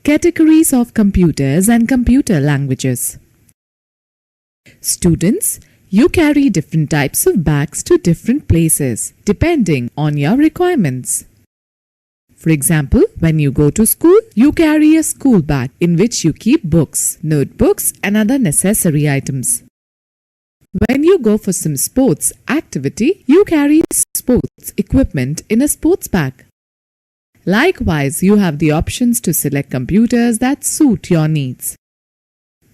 Categories of computers and computer languages. Students, you carry different types of bags to different places depending on your requirements. For example, when you go to school, you carry a school bag in which you keep books, notebooks and other necessary items. When you go for some sports activity, you carry sports equipment in a sports bag. Likewise, you have the options to select computers that suit your needs.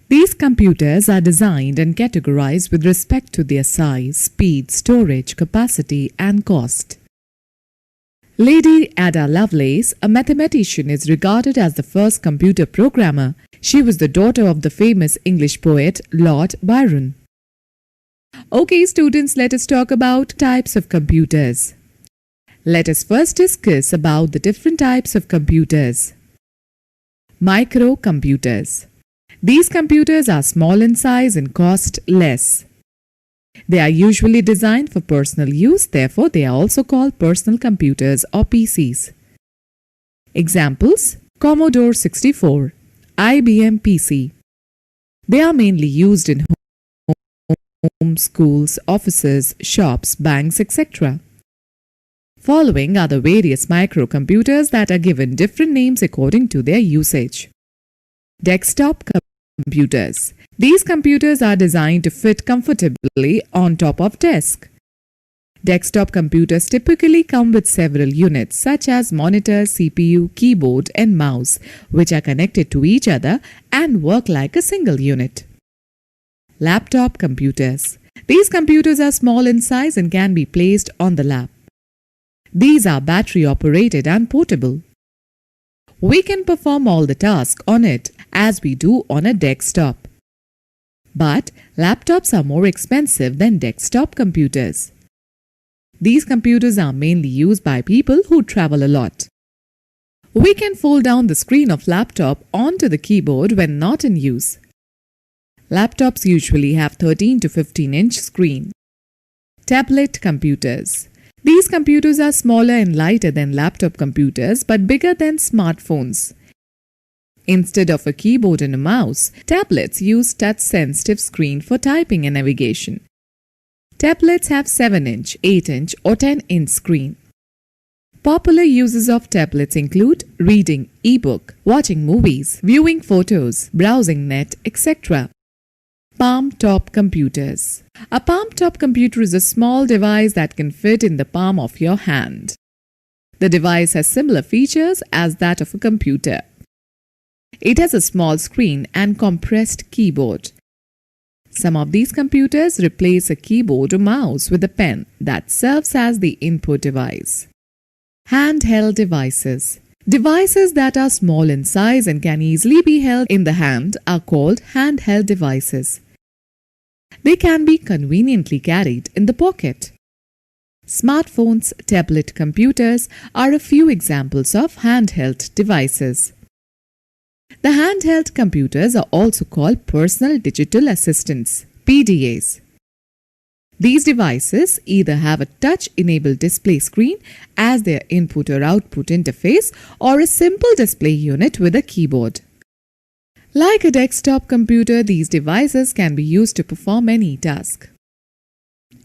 These computers are designed and categorized with respect to their size, speed, storage, capacity and cost. Lady Ada Lovelace, a mathematician, is regarded as the first computer programmer. She was the daughter of the famous English poet Lord Byron. Okay students, let us talk about types of computers. Let us first discuss about the different types of computers. Microcomputers. These computers are small in size and cost less. They are usually designed for personal use, therefore they are also called personal computers or PCs. Examples: Commodore 64, IBM PC. They are mainly used in homes, schools, offices, shops, banks, etc. Following are the various microcomputers that are given different names according to their usage. Desktop computers. These computers are designed to fit comfortably on top of desk. Desktop computers typically come with several units such as monitor, CPU, keyboard and mouse, which are connected to each other and work like a single unit. Laptop computers. These computers are small in size and can be placed on the lap. These are battery operated and portable. We can perform all the tasks on it as we do on a desktop. But laptops are more expensive than desktop computers. These computers are mainly used by people who travel a lot. We can fold down the screen of laptop onto the keyboard when not in use. Laptops usually have 13 to 15-inch screen. Tablet computers. These computers are smaller and lighter than laptop computers but bigger than smartphones. Instead of a keyboard and a mouse, tablets use touch-sensitive screen for typing and navigation. Tablets have 7-inch, 8-inch or 10-inch screen. Popular uses of tablets include reading e-book, watching movies, viewing photos, browsing net, etc. Palm-top computers. A palm-top computer is a small device that can fit in the palm of your hand. The device has similar features as that of a computer. It has a small screen and compressed keyboard. Some of these computers replace a keyboard or mouse with a pen that serves as the input device. Handheld devices. Devices that are small in size and can easily be held in the hand are called handheld devices. They can be conveniently carried in the pocket. Smartphones, tablet computers are a few examples of handheld devices. The handheld computers are also called personal digital assistants, PDAs. These devices either have a touch-enabled display screen as their input or output interface or a simple display unit with a keyboard. Like a desktop computer, these devices can be used to perform any task.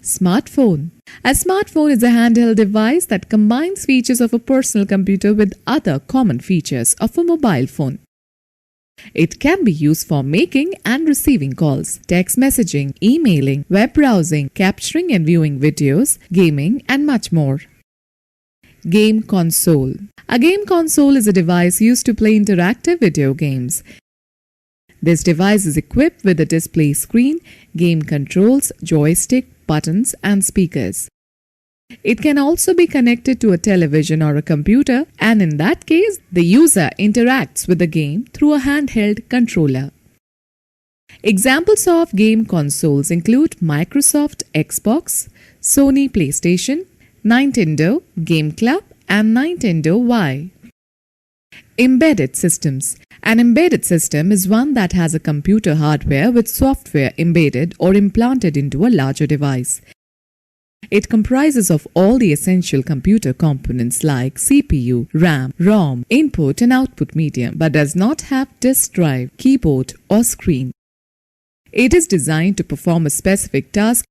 Smartphone. A smartphone is a handheld device that combines features of a personal computer with other common features of a mobile phone. It can be used for making and receiving calls, text messaging, emailing, web browsing, capturing and viewing videos, gaming and much more. Game console. A game console is a device used to play interactive video games. This device is equipped with a display screen, game controls, joystick, buttons and speakers. It can also be connected to a television or a computer, and in that case, the user interacts with the game through a handheld controller. Examples of game consoles include Microsoft Xbox, Sony PlayStation, Nintendo Game Club and Nintendo Wii. Embedded systems. An embedded system is one that has a computer hardware with software embedded or implanted into a larger device. It comprises of all the essential computer components like CPU, RAM, ROM, input and output medium, but does not have disk drive, keyboard or screen. It is designed to perform a specific task.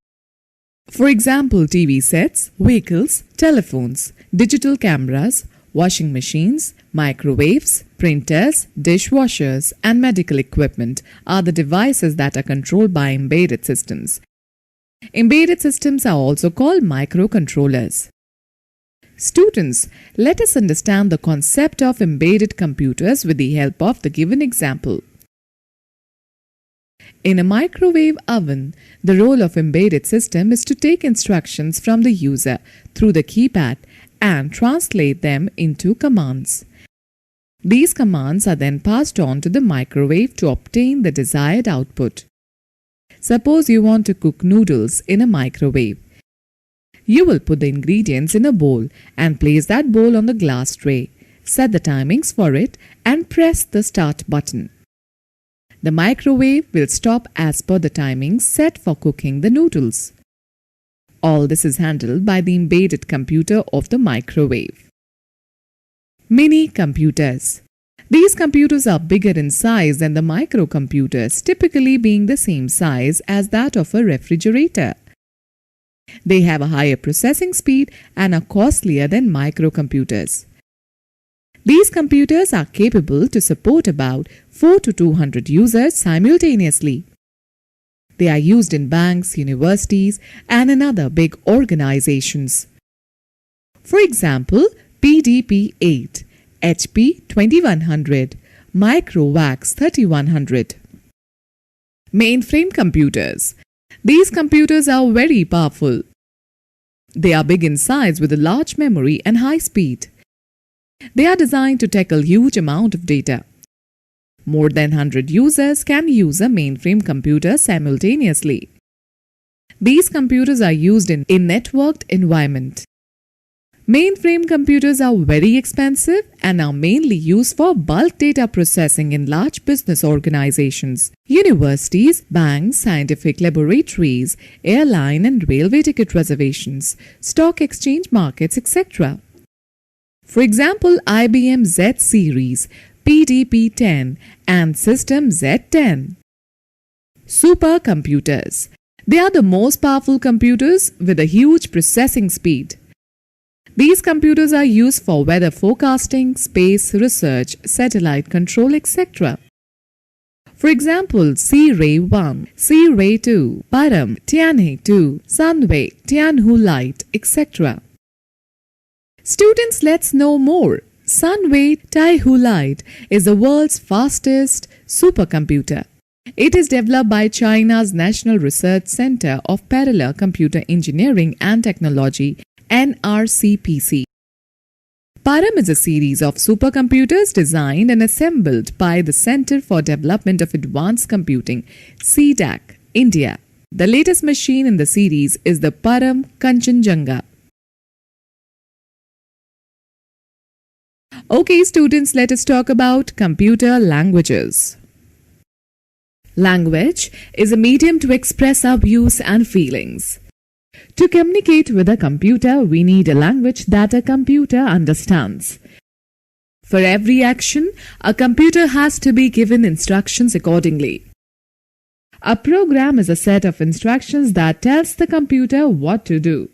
For example, TV sets, vehicles, telephones, digital cameras, washing machines, microwaves, printers, dishwashers, and medical equipment are the devices that are controlled by embedded systems. Embedded systems are also called microcontrollers. Students, let us understand the concept of embedded computers with the help of the given example. In a microwave oven, the role of embedded system is to take instructions from the user through the keypad and translate them into commands. These commands are then passed on to the microwave to obtain the desired output. Suppose you want to cook noodles in a microwave. You will put the ingredients in a bowl and place that bowl on the glass tray, set the timings for it and press the start button. The microwave will stop as per the timings set for cooking the noodles. All this is handled by the embedded computer of the microwave. Mini computers. These computers are bigger in size than the microcomputers, typically being the same size as that of a refrigerator. They have a higher processing speed and are costlier than microcomputers. These computers are capable to support about 4 to 200 users simultaneously. They are used in banks, universities, and in other big organizations. For example, PDP-8, HP 2100, Microvax 3100. Mainframe computers. These computers are very powerful. They are big in size with a large memory and high speed. They are designed to tackle huge amount of data. More than 100 users can use a mainframe computer simultaneously. These computers are used in a networked environment. Mainframe computers are very expensive and are mainly used for bulk data processing in large business organizations, universities, banks, scientific laboratories, airline and railway ticket reservations, stock exchange markets, etc. For example, IBM Z series, PDP-10 and System Z10. Supercomputers. They are the most powerful computers with a huge processing speed. These computers are used for weather forecasting, space research, satellite control, etc. For example, C-Ray-1, C-Ray-2, Param, Tianhe-2, Sunway, Tianhu Light, etc. Students, let's know more. Sunway Tianhu Light is the world's fastest supercomputer. It is developed by China's National Research Center of Parallel Computer Engineering and Technology, NRCPC. Param is a series of supercomputers designed and assembled by the Center for Development of Advanced Computing, CDAC, India. The latest machine in the series is the Param Kanchenjunga. Okay, students, let us talk about computer languages. Language is a medium to express our views and feelings. To communicate with a computer, we need a language that a computer understands. For every action, a computer has to be given instructions accordingly. A program is a set of instructions that tells the computer what to do.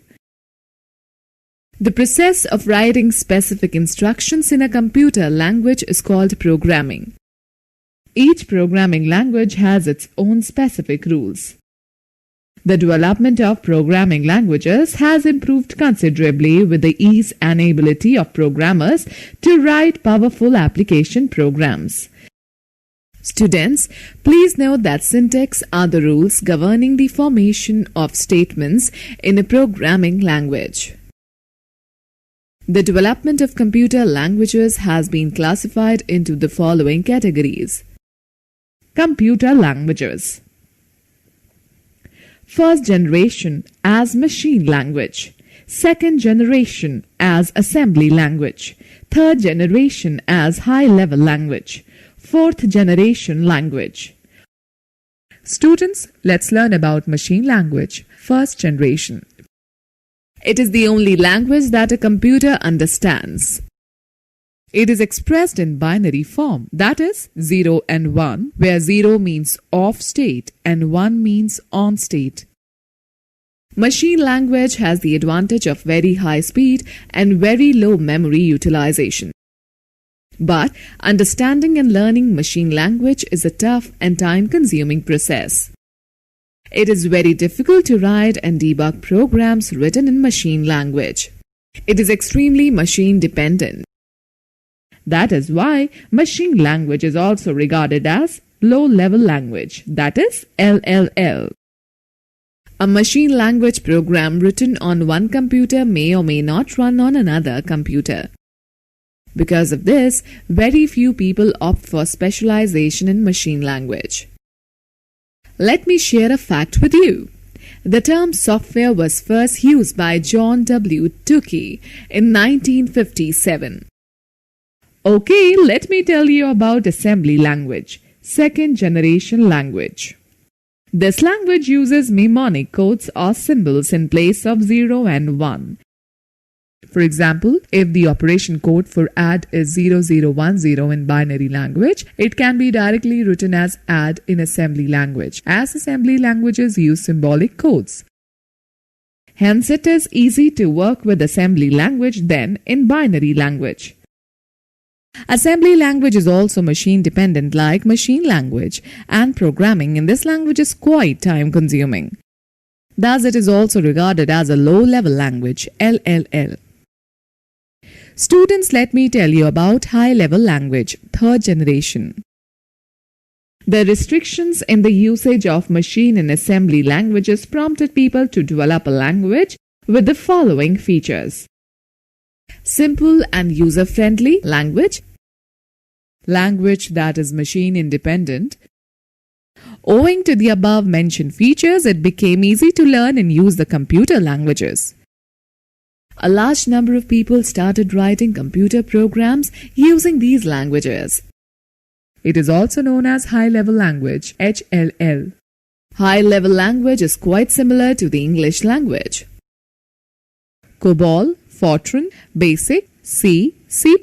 The process of writing specific instructions in a computer language is called programming. Each programming language has its own specific rules. The development of programming languages has improved considerably with the ease and ability of programmers to write powerful application programs. Students, please note that syntax are the rules governing the formation of statements in a programming language. The development of computer languages has been classified into the following categories. Computer languages. First generation as machine language. Second generation as assembly language. Third generation as high-level language. Fourth generation language. Students, let's learn about machine language, first generation. It is the only language that a computer understands. It is expressed in binary form, that is 0 and 1, where 0 means off state and 1 means on state. Machine language has the advantage of very high speed and very low memory utilization. But understanding and learning machine language is a tough and time-consuming process. It is very difficult to write and debug programs written in machine language. It is extremely machine dependent. That is why machine language is also regarded as low-level language, that is LLL. A machine language program written on one computer may or may not run on another computer. Because of this, very few people opt for specialization in machine language. Let me share a fact with you. The term software was first used by John W. Tukey in 1957. Okay, let me tell you about assembly language, second generation language. This language uses mnemonic codes or symbols in place of 0 and 1. For example, if the operation code for add is 0010 in binary language, it can be directly written as add in assembly language, as assembly languages use symbolic codes. Hence, it is easy to work with assembly language than in binary language. Assembly language is also machine dependent like machine language, and programming in this language is quite time consuming. Thus, it is also regarded as a low-level language, LLL. Students, let me tell you about high-level language, third generation. The restrictions in the usage of machine and assembly languages prompted people to develop a language with the following features. Simple and user-friendly language. Language that is machine independent. Owing to the above mentioned features, it became easy to learn and use the computer languages. A large number of people started writing computer programs using these languages. It is also known as high-level language, HLL. High-level language is quite similar to the English language. COBOL, Fortran, BASIC, C, C++,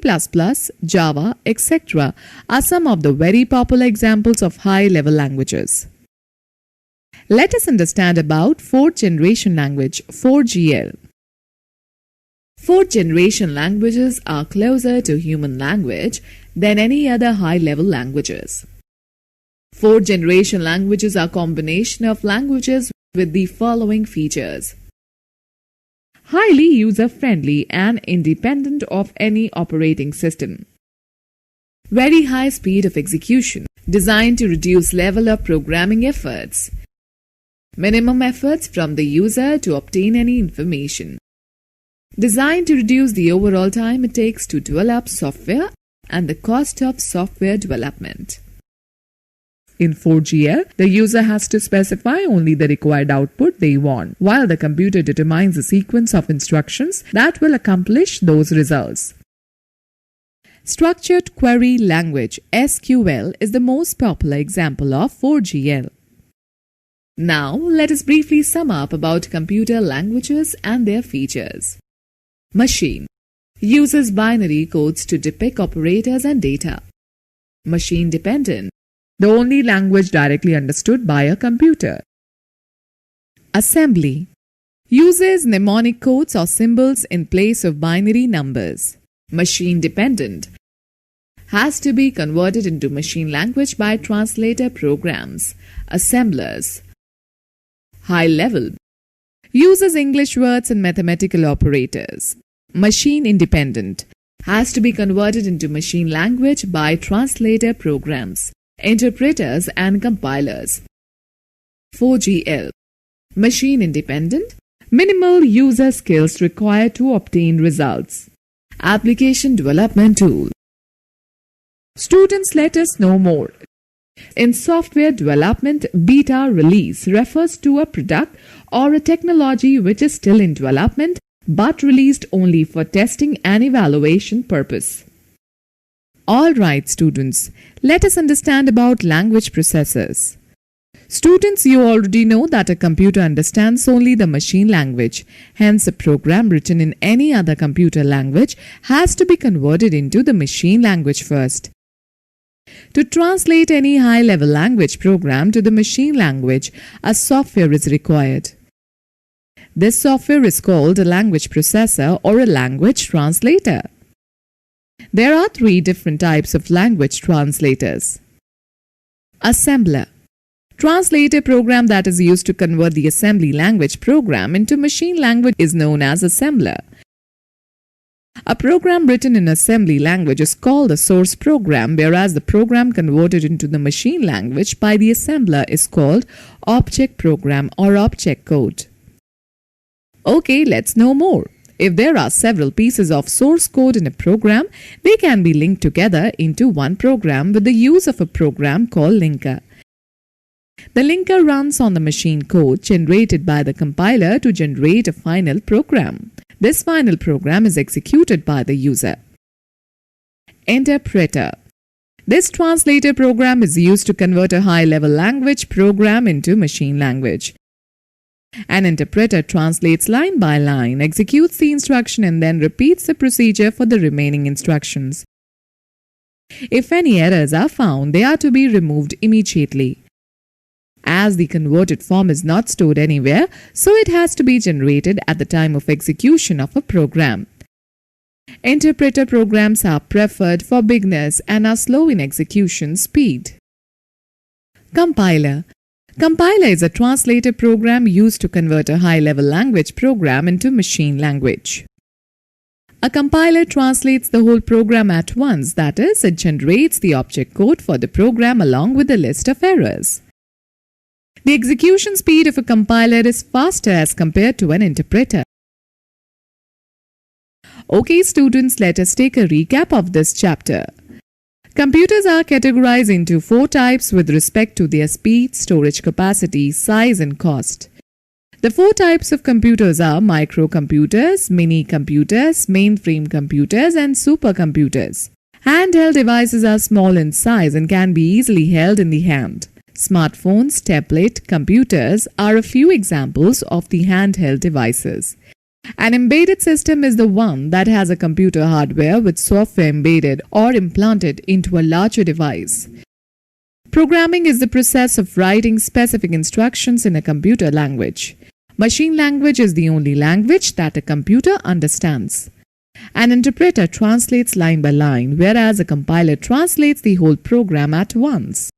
Java, etc. are some of the very popular examples of high-level languages. Let us understand about fourth generation language, 4GL. Fourth generation languages are closer to human language than any other high-level languages. Fourth generation languages are a combination of languages with the following features. Highly user-friendly and independent of any operating system. Very high speed of execution, designed to reduce level of programming efforts. Minimum efforts from the user to obtain any information. Designed to reduce the overall time it takes to develop software and the cost of software development. In 4GL, the user has to specify only the required output they want, while the computer determines a sequence of instructions that will accomplish those results. Structured Query Language, SQL, is the most popular example of 4GL. Now, let us briefly sum up about computer languages and their features. Machine uses binary codes to depict operators and data. Machine dependent, the only language directly understood by a computer. Assembly uses mnemonic codes or symbols in place of binary numbers. Machine dependent, has to be converted into machine language by translator programs, assemblers. High level uses English words and mathematical operators. Machine independent, has to be converted into machine language by translator programs, interpreters and compilers. 4GL, machine independent, minimal user skills required to obtain results. Application development tool. Students, let us know more. In software development, beta release refers to a product or a technology which is still in development but released only for testing and evaluation purpose. Alright students, let us understand about language processors. Students, you already know that a computer understands only the machine language. Hence, a program written in any other computer language has to be converted into the machine language first. To translate any high-level language program to the machine language, a software is required. This software is called a language processor or a language translator. There are three different types of language translators. Assembler. Translate a program that is used to convert the assembly language program into machine language is known as assembler. A program written in assembly language is called a source program, whereas the program converted into the machine language by the assembler is called object program or object code. Okay, let's know more. If there are several pieces of source code in a program, they can be linked together into one program with the use of a program called linker. The linker runs on the machine code generated by the compiler to generate a final program. This final program is executed by the user. Interpreter. This translator program is used to convert a high-level language program into machine language. An interpreter translates line by line, executes the instruction and then repeats the procedure for the remaining instructions. If any errors are found, they are to be removed immediately. As the converted form is not stored anywhere, so it has to be generated at the time of execution of a program. Interpreter programs are preferred for beginners and are slow in execution speed. Compiler. Compiler is a translator program used to convert a high-level language program into machine language. A compiler translates the whole program at once, that is, it generates the object code for the program along with a list of errors. The execution speed of a compiler is faster as compared to an interpreter. Okay students, let us take a recap of this chapter. Computers are categorized into four types with respect to their speed, storage capacity, size and cost. The four types of computers are microcomputers, mini-computers, mainframe computers and supercomputers. Handheld devices are small in size and can be easily held in the hand. Smartphones, tablet, computers are a few examples of the handheld devices. An embedded system is the one that has a computer hardware with software embedded or implanted into a larger device. Programming is the process of writing specific instructions in a computer language. Machine language is the only language that a computer understands. An interpreter translates line by line, whereas a compiler translates the whole program at once.